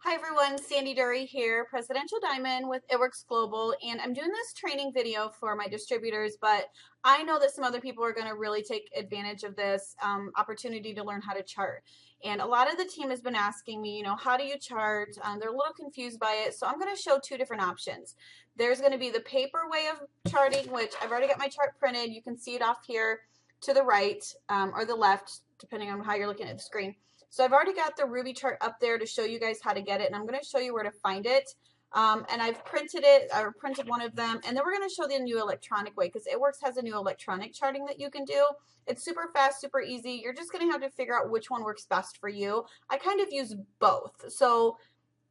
Hi everyone, Sandy Dury here, Presidential Diamond with It Works Global, and I'm doing this training video for my distributors, but I know that some other people are going to really take advantage of this opportunity to learn how to chart. And a lot of the team has been asking me, how do you chart? They're a little confused by it, so I'm going to show two different options. There's going to be the paper way of charting, which I've already got my chart printed. You can see it off here to the right or the left, depending on how you're looking at the screen. So I've already got the Ruby chart up there to show you guys how to get it, and I'm going to show you where to find it. And I've printed it, or printed one of them, and then we're going to show the new electronic way, because ItWorks has a new electronic charting that you can do. It's super fast, super easy. You're just going to have to figure out which one works best for you. I kind of use both. So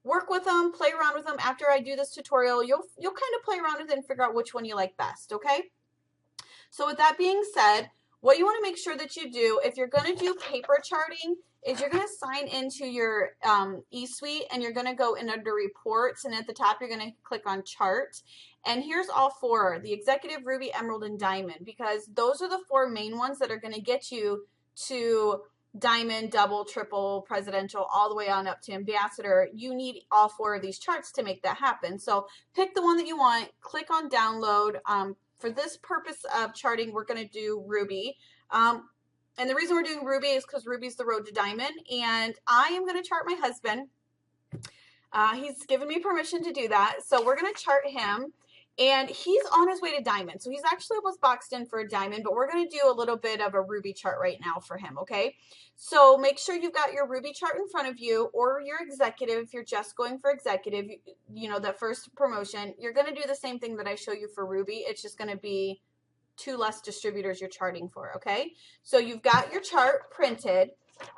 work with them, play around with them. After I do this tutorial, you'll kind of play around with it and figure out which one you like best, okay? So with that being said, what you want to make sure that you do, if you're going to do paper charting, is you're going to sign into your eSuite, and you're going to go in under reports, and at the top you're going to click on chart. And here's all four: the executive, ruby, emerald, and diamond, because those are the four main ones that are going to get you to diamond, double, triple, presidential, all the way on up to ambassador. You need all four of these charts to make that happen. So pick the one that you want, click on download. For this purpose of charting, we're going to do ruby. And the reason we're doing ruby is because ruby is the road to diamond, and I am going to chart my husband. He's given me permission to do that, so we're going to chart him, and he's on his way to diamond. So he's actually almost boxed in for a diamond, but we're going to do a little bit of a ruby chart right now for him, okay? So make sure you've got your ruby chart in front of you, or your executive. If you're just going for executive, that first promotion, you're going to do the same thing that I show you for ruby. It's just going to be two less distributors you're charting for, okay? So you've got your chart printed,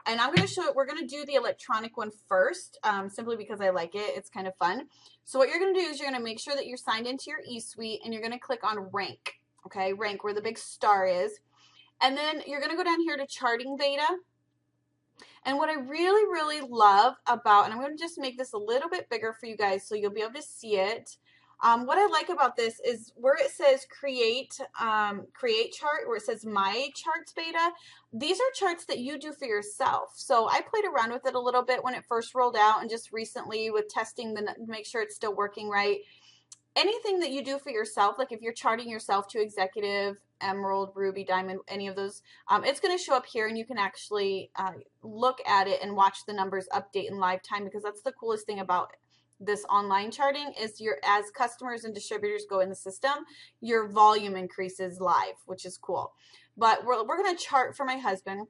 and I'm going to show it. We're going to do the electronic one first, simply because I like it. It's kind of fun. So what you're going to do is you're going to make sure that you're signed into your eSuite, and you're going to click on rank, okay? Rank, where the big star is. And then you're going to go down here to charting data. And what I really, really love about, and I'm going to just make this a little bit bigger for you guys so you'll be able to see it. What I like about this is where it says create chart, where it says my charts beta, these are charts that you do for yourself. So I played around with it a little bit when it first rolled out, and just recently with testing to make sure it's still working right. Anything that you do for yourself, like if you're charting yourself to executive, emerald, ruby, diamond, any of those, it's going to show up here, and you can actually look at it and watch the numbers update in live time, because that's the coolest thing about this online charting is as customers and distributors go in the system, your volume increases live, which is cool. But we're going to chart for my husband.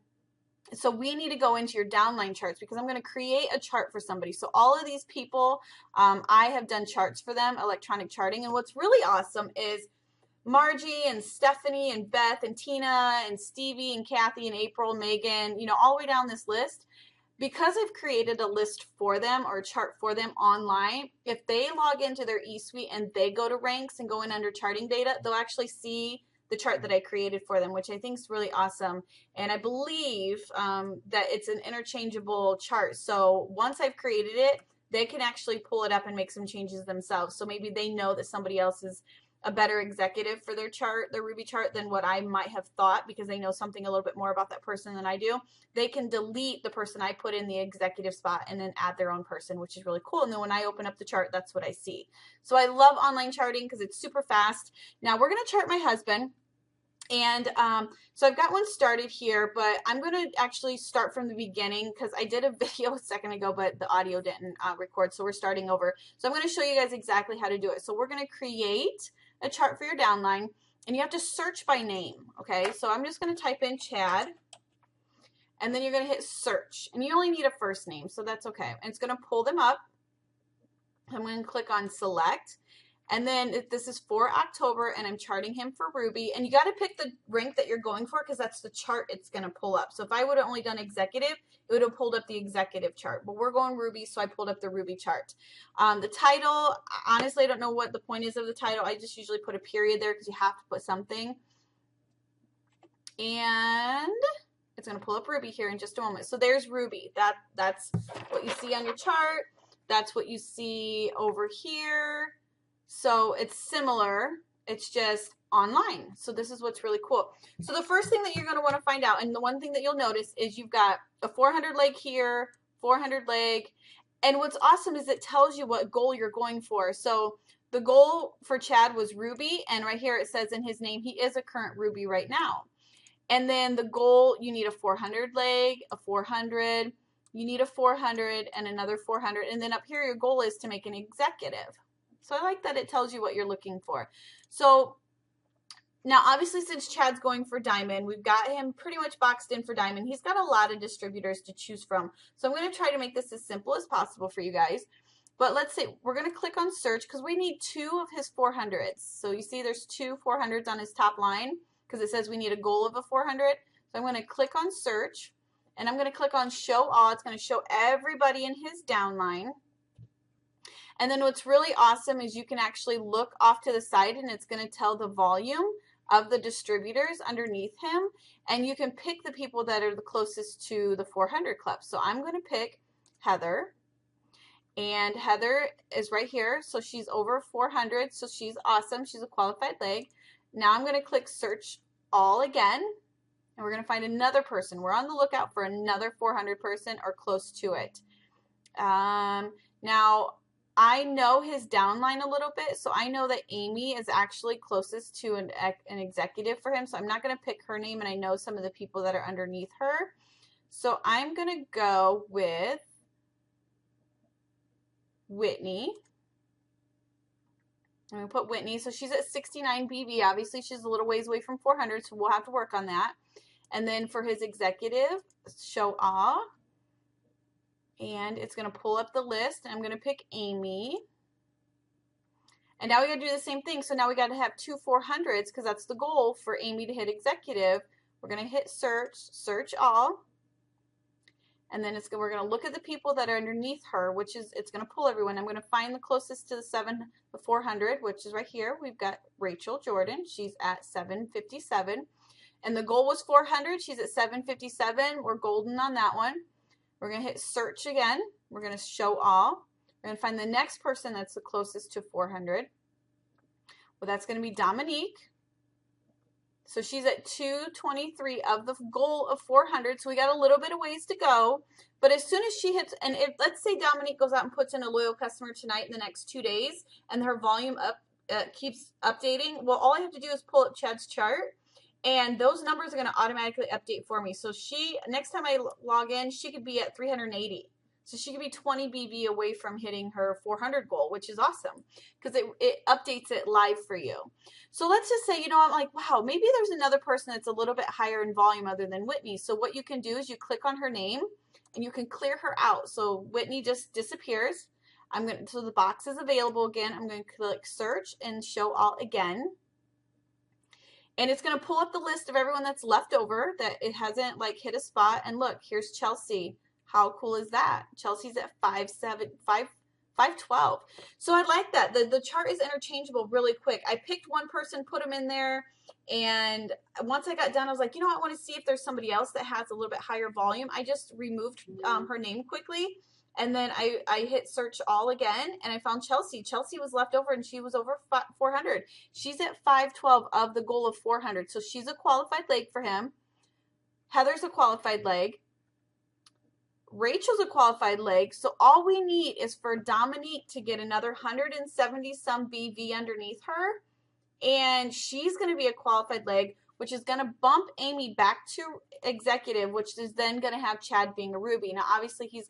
So we need to go into your downline charts, because I'm going to create a chart for somebody. So all of these people, I have done charts for them, electronic charting. And what's really awesome is Margie and Stephanie and Beth and Tina and Stevie and Kathy and April, Megan, all the way down this list. Because I've created a list for them, or a chart for them online, if they log into their eSuite and they go to ranks and go in under charting data, they'll actually see the chart that I created for them, which I think is really awesome. And I believe that it's an interchangeable chart. So once I've created it, they can actually pull it up and make some changes themselves. So maybe they know that somebody else is a better executive for their chart, their ruby chart, than what I might have thought, because they know something a little bit more about that person than I do. They can delete the person I put in the executive spot and then add their own person, which is really cool. And then when I open up the chart, that's what I see. So I love online charting because it's super fast. Now we're going to chart my husband. And so I've got one started here, but I'm going to actually start from the beginning, because I did a video a second ago, but the audio didn't record, so we're starting over. So I'm going to show you guys exactly how to do it. So we're going to create a chart for your downline, and you have to search by name, okay? So I'm just going to type in Chad, and then you're going to hit search, and you only need a first name, so that's okay. And it's going to pull them up. I'm going to click on select. And then this is for October, and I'm charting him for ruby. And you got to pick the rank that you're going for, because that's the chart it's going to pull up. So if I would have only done executive, it would have pulled up the executive chart. But we're going ruby, so I pulled up the ruby chart. The title, honestly, I don't know what the point is of the title. I just usually put a period there, because you have to put something. And it's going to pull up ruby here in just a moment. So there's ruby. That's what you see on your chart. That's what you see over here. So it's similar, it's just online. So this is what's really cool. So the first thing that you're going to want to find out, and the one thing that you'll notice, is you've got a 400 leg here, 400 leg, And what's awesome is it tells you what goal you're going for. So the goal for Chad was Ruby, and right here it says in his name he is a current Ruby right now. And then the goal, you need a 400 leg, a 400, you need a 400 and another 400, and then up here your goal is to make an executive. So I like that it tells you what you're looking for. So now, obviously, since Chad's going for Diamond, we've got him pretty much boxed in for Diamond. He's got a lot of distributors to choose from. So I'm going to try to make this as simple as possible for you guys. But let's say we're going to click on search because we need 2 of his 400s. So you see there's 2 400s on his top line because it says we need a goal of a 400. So I'm going to click on search and I'm going to click on show all. It's going to show everybody in his downline. And then what's really awesome is you can actually look off to the side and it's going to tell the volume of the distributors underneath him, and you can pick the people that are the closest to the 400 club. So I'm going to pick Heather, and Heather is right here, so she's over 400, so she's awesome. She's a qualified leg. Now I'm going to click search all again, and we're going to find another person. We're on the lookout for another 400 person or close to it. Now I know his downline a little bit, so I know that Amy is actually closest to an executive for him, so I'm not going to pick her name, and I know some of the people that are underneath her. So I'm going to go with Whitney. I'm going to put Whitney. So she's at 69 BB. Obviously, she's a little ways away from 400, so we'll have to work on that. And then for his executive, show all. And it's going to pull up the list, and I'm going to pick Amy. And now we got to do the same thing. So now we got to have 2 400s because that's the goal for Amy to hit executive. We're going to hit search, search all. And then we're going to look at the people that are underneath her, which is, it's going to pull everyone. I'm going to find the closest to the 400, which is right here. We've got Rachel Jordan. She's at 757. And the goal was 400. She's at 757. We're golden on that one. We're going to hit search again. We're going to show all. We're going to find the next person that's the closest to 400. Well, that's going to be Dominique. So she's at 223 of the goal of 400. So we got a little bit of ways to go. But as soon as she hits, and if let's say Dominique goes out and puts in a loyal customer tonight in the next 2 days, and her volume keeps updating, well, all I have to do is pull up Chad's chart. And those numbers are going to automatically update for me. So next time I log in, she could be at 380. So she could be 20 BV away from hitting her 400 goal, which is awesome because it updates it live for you. So let's just say, I'm like, wow, maybe there's another person that's a little bit higher in volume other than Whitney. So what you can do is you click on her name and you can clear her out. So Whitney just disappears. So the box is available again. I'm going to click search and show all again. And it's going to pull up the list of everyone that's left over that it hasn't like hit a spot. And look, here's Chelsea. How cool is that? Chelsea's at 512. So I like that. The chart is interchangeable really quick. I picked one person, put them in there. And once I got done, I was like, I want to see if there's somebody else that has a little bit higher volume. I just removed her name quickly. And then I hit search all again, and I found Chelsea. Chelsea was left over, and she was over 400. She's at 512 of the goal of 400. So she's a qualified leg for him. Heather's a qualified leg. Rachel's a qualified leg. So all we need is for Dominique to get another 170 some BV underneath her. And she's going to be a qualified leg, which is going to bump Amy back to executive, which is then going to have Chad being a Ruby. Now, obviously, he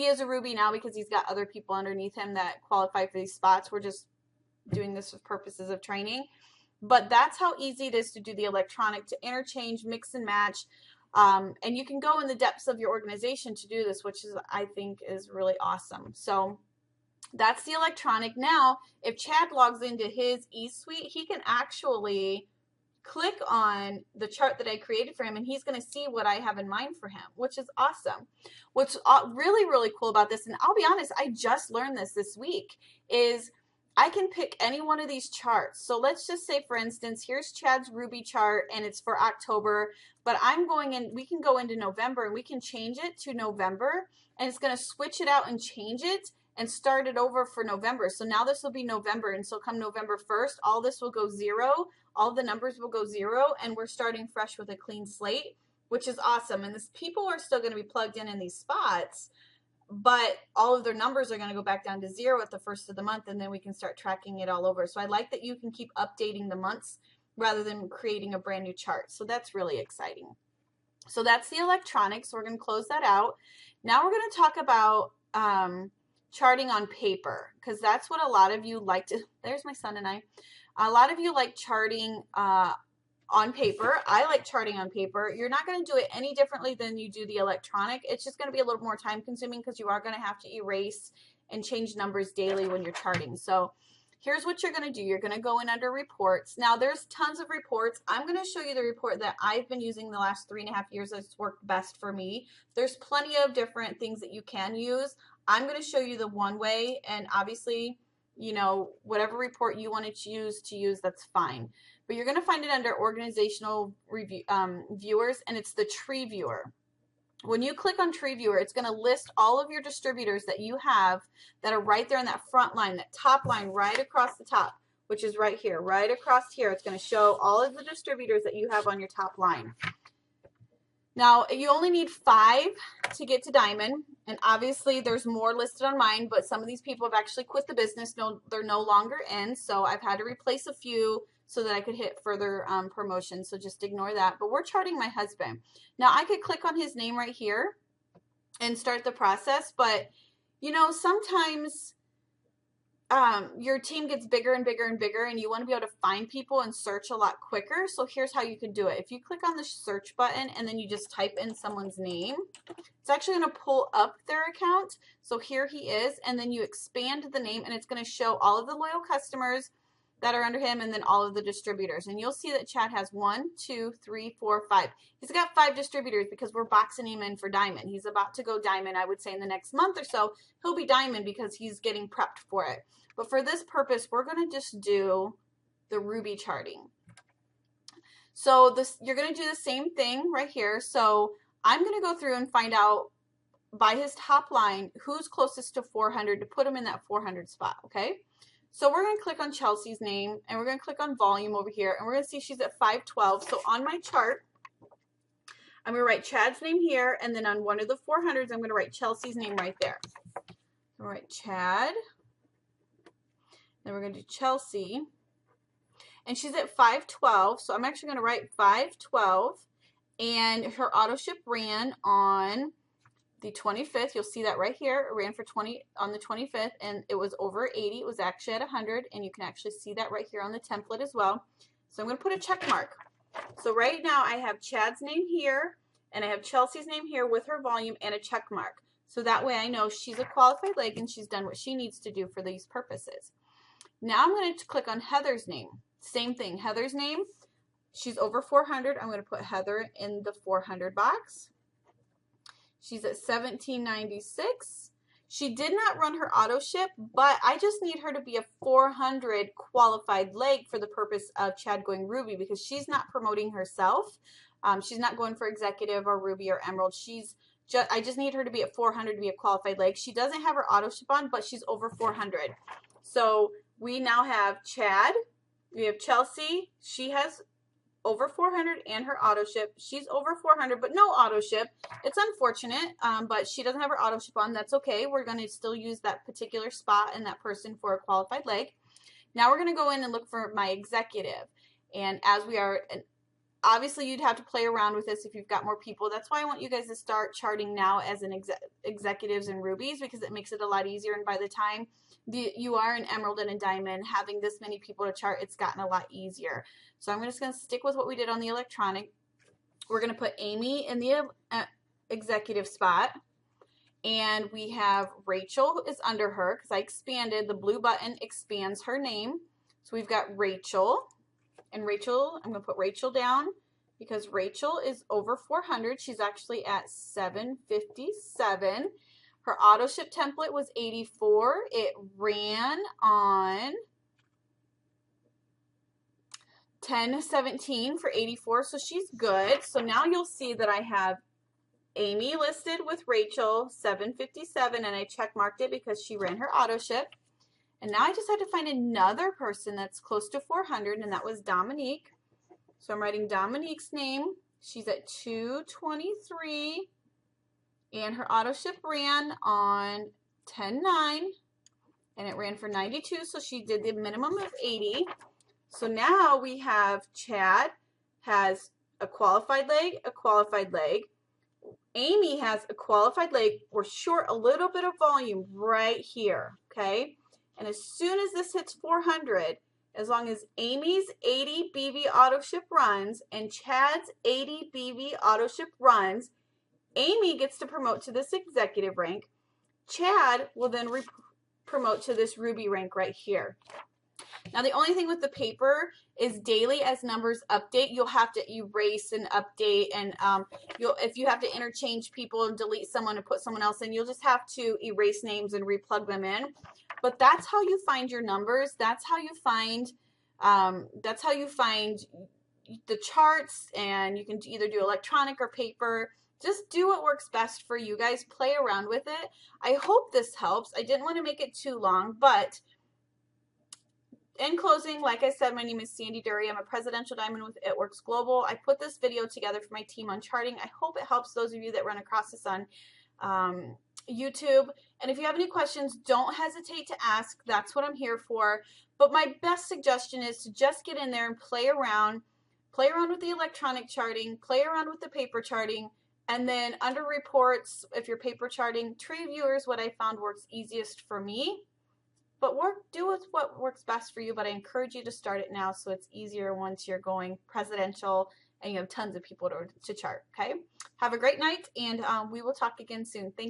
is a Ruby now because he's got other people underneath him that qualify for these spots. We're just doing this for purposes of training. But that's how easy it is to do the electronic, to interchange, mix and match. And you can go in the depths of your organization to do this, which is, I think, is really awesome. So that's the electronic. Now, if Chad logs into his eSuite, he can actually click on the chart that I created for him, and he's going to see what I have in mind for him, which is awesome. What's really, really cool about this, and I'll be honest, I just learned this week, is I can pick any one of these charts. So let's just say, for instance, here's Chad's Ruby chart, and it's for October, but I'm going in, we can go into November, and we can change it to November, and it's going to switch it out and change it and start it over for November. So now this will be November, and so come November 1st, all this will go 0, all the numbers will go 0, and we're starting fresh with a clean slate, which is awesome. And people are still going to be plugged in these spots, but all of their numbers are going to go back down to 0 at the first of the month, and then we can start tracking it all over. So I like that you can keep updating the months rather than creating a brand new chart. So that's really exciting. So that's the electronics. So we're going to close that out. Now we're going to talk about charting on paper, because that's what a lot of you like to, there's my son and I. A lot of you like charting on paper. I like charting on paper. You're not going to do it any differently than you do the electronic. It's just going to be a little more time consuming because you are going to have to erase and change numbers daily when you're charting. So here's what you're going to do. You're going to go in under reports. Now there's tons of reports. I'm going to show you the report that I've been using the last 3.5 years that's worked best for me. There's plenty of different things that you can use. I'm going to show you the one way, and obviously, you know, whatever report you want to use, that's fine. But you're going to find it under organizational review, viewers, and it's the tree viewer. When you click on tree viewer, it's going to list all of your distributors that you have that are right there in that front line, that top line right across the top, which is right here, right across here. It's going to show all of the distributors that you have on your top line. Now, you only need 5 to get to Diamond, and obviously there's more listed on mine, but some of these people have actually quit the business. No, they're no longer in, so I've had to replace a few so that I could hit further promotions, so just ignore that. But we're charting my husband. Now, I could click on his name right here and start the process, but, you know, sometimes your team gets bigger and bigger and bigger, and you want to be able to find people and search a lot quicker. So here's how you can do it. If you click on the search button and then you just type in someone's name, it's actually going to pull up their account. So here he is, and then you expand the name, and it's going to show all of the loyal customers that are under him, and then all of the distributors. And you'll see that Chad has 1, 2, 3, 4, 5. He's got 5 distributors because we're boxing him in for Diamond. He's about to go Diamond. I would say in the next month or so, he'll be Diamond because he's getting prepped for it. But for this purpose, we're going to just do the Ruby charting. So you're going to do the same thing right here. So I'm going to go through and find out by his top line who's closest to 400 to put him in that 400 spot, okay? So we're going to click on Chelsea's name, and we're going to click on volume over here, and we're going to see she's at 512. So on my chart, I'm going to write Chad's name here, and then on one of the 400s, I'm going to write Chelsea's name right there. I'm going to write Chad. Then we're going to do Chelsea, and she's at 512, so I'm actually going to write 512, and her auto ship ran on the 25th. You'll see that right here. It ran for 20 on the 25th, and it was over 80. It was actually at 100, and you can actually see that right here on the template as well. So I'm going to put a check mark. So right now I have Chad's name here, and I have Chelsea's name here with her volume and a check mark. So that way I know she's a qualified leg and she's done what she needs to do for these purposes. Now I'm going to click on Heather's name. Same thing. Heather's name, she's over 400. I'm going to put Heather in the 400 box. She's at 1796. She did not run her auto ship, but I just need her to be a 400 qualified leg for the purpose of Chad going Ruby, because she's not promoting herself. She's not going for executive or Ruby or Emerald. I just need her to be at 400 to be a qualified leg. She doesn't have her auto ship on, but she's over 400. So we now have Chad. We have Chelsea. She has over 400 and her auto ship. She's over 400 but no auto ship. It's unfortunate, but she doesn't have her auto ship on. That's okay. We're going to still use that particular spot and that person for a qualified leg. Now we're going to go in and look for my executive. And as we are, obviously you'd have to play around with this if you've got more people. That's why I want you guys to start charting now as an executives and rubies, because it makes it a lot easier. And by the time you are an emerald and a diamond, having this many people to chart, it's gotten a lot easier. So I'm just going to stick with what we did on the electronic. We're going to put Amy in the executive spot. And we have Rachel is under her because I expanded. The blue button expands her name. So we've got Rachel. And Rachel, I'm going to put Rachel down because Rachel is over 400. She's actually at 757. Her auto ship template was 84. It ran on 10/17 for 84, so she's good. So now you'll see that I have Amy listed with Rachel, 757, and I check marked it because she ran her auto ship. And now I just had to find another person that's close to 400, and that was Dominique. So I'm writing Dominique's name. She's at 223. and her auto ship ran on 10/9, and it ran for 92, so she did the minimum of 80. So now we have Chad has a qualified leg, a qualified leg. Amy has a qualified leg. We're short a little bit of volume right here, okay? And as soon as this hits 400, as long as Amy's 80 BV auto ship runs and Chad's 80 BV auto ship runs, Amy gets to promote to this executive rank. Chad will then promote to this ruby rank right here. Now the only thing with the paper is daily as numbers update, you'll have to erase and update, and if you have to interchange people and delete someone and put someone else in, you'll just have to erase names and replug them in. But that's how you find your numbers. That's how you find the charts, and you can either do electronic or paper. Just do what works best for you guys. Play around with it. I hope this helps. I didn't want to make it too long, but in closing, like I said, my name is Sandy Dury. I'm a Presidential Diamond with It Works Global. I put this video together for my team on charting. I hope it helps those of you that run across this on YouTube. And if you have any questions, don't hesitate to ask. That's what I'm here for. But my best suggestion is to just get in there and play around. Play around with the electronic charting. Play around with the paper charting. And then under reports, if you're paper charting, trade viewers, what I found works easiest for me. But do with what works best for you, but I encourage you to start it now so it's easier once you're going presidential and you have tons of people to chart, okay? Have a great night, and we will talk again soon. Thank you.